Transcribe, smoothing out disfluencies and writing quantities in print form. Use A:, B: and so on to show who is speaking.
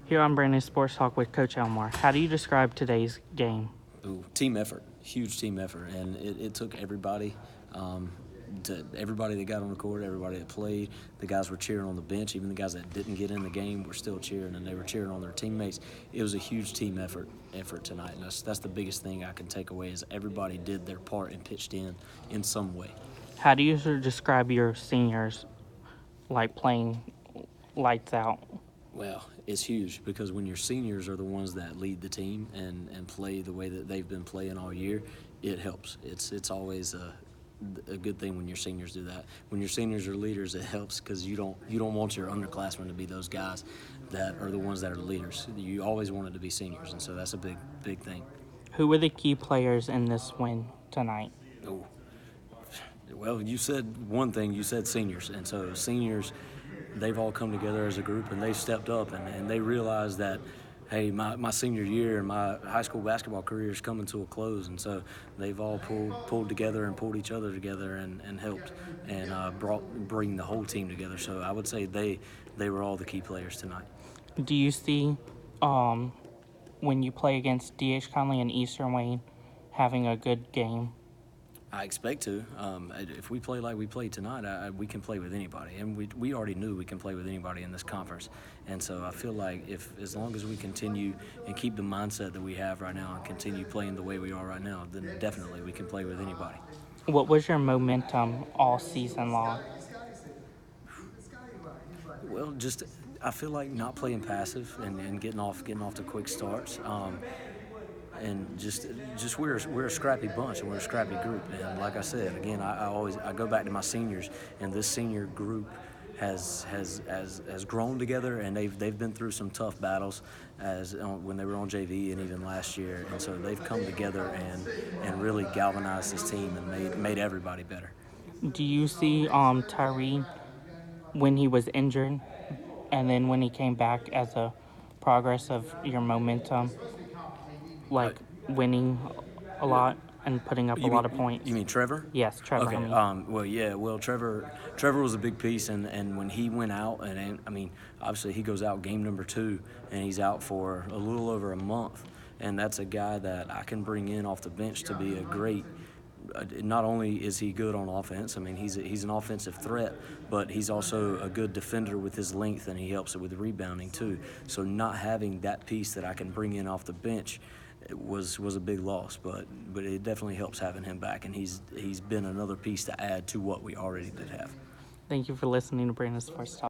A: Here on Brandon Sports Talk with Coach Elmore. How do you describe today's game?
B: Team effort, huge team effort, and it took everybody. Everybody that got on the court, everybody that played, the guys were cheering on the bench, even the guys that didn't get in the game were still cheering, and they were cheering on their teammates. It was a huge team effort tonight, and that's the biggest thing I can take away is everybody did their part and pitched in some way.
A: How do you describe your seniors like playing lights out?
B: Well, it's huge because when your seniors are the ones that lead the team and play the way that they've been playing all year, it helps. It's always a good thing when your seniors do that. When your seniors are leaders, it helps because you don't want your underclassmen to be those guys that are the ones that are leaders. You always want it to be seniors, and so that's a big thing.
A: Who were the key players in this win tonight?
B: Oh, well, you said one thing. You said seniors, and so seniors, they've all come together as a group, and they've stepped up, and they realize that, hey, my senior year and my high school basketball career is coming to a close, and so they've all pulled together and pulled each other together and helped and bring the whole team together. So I would say they were all the key players tonight.
A: Do you see when you play against D.H. Conley and Eastern Wayne having a good game?
B: I expect to. If we play like we played tonight, we can play with anybody, and we already knew we can play with anybody in this conference. And so I feel like as long as we continue and keep the mindset that we have right now and continue playing the way we are right now, then definitely we can play with anybody.
A: What was your momentum all season long?
B: Well, just I feel like not playing passive and getting off to quick starts. And just we're a scrappy bunch and we're a scrappy group. And like I said, again, I go back to my seniors, and this senior group has grown together, and they've been through some tough battles when they were on JV and even last year, and so they've come together and really galvanized this team and made everybody better.
A: Do you see Tyree when he was injured and then when he came back as a progress of your momentum, like winning a lot and putting up a lot of points?
B: You mean Trevor?
A: Yes, Trevor.
B: Okay. Trevor was a big piece, and when he went out, and I mean, obviously he goes out game number 2, and he's out for a little over a month, and that's a guy that I can bring in off the bench to be a great. Not only is he good on offense, I mean, he's an offensive threat, but he's also a good defender with his length, and he helps it with rebounding too. So not having that piece that I can bring in off the bench was a big loss, but it definitely helps having him back, and he's been another piece to add to what we already did have.
A: Thank you for listening to Brandon Sports Talk.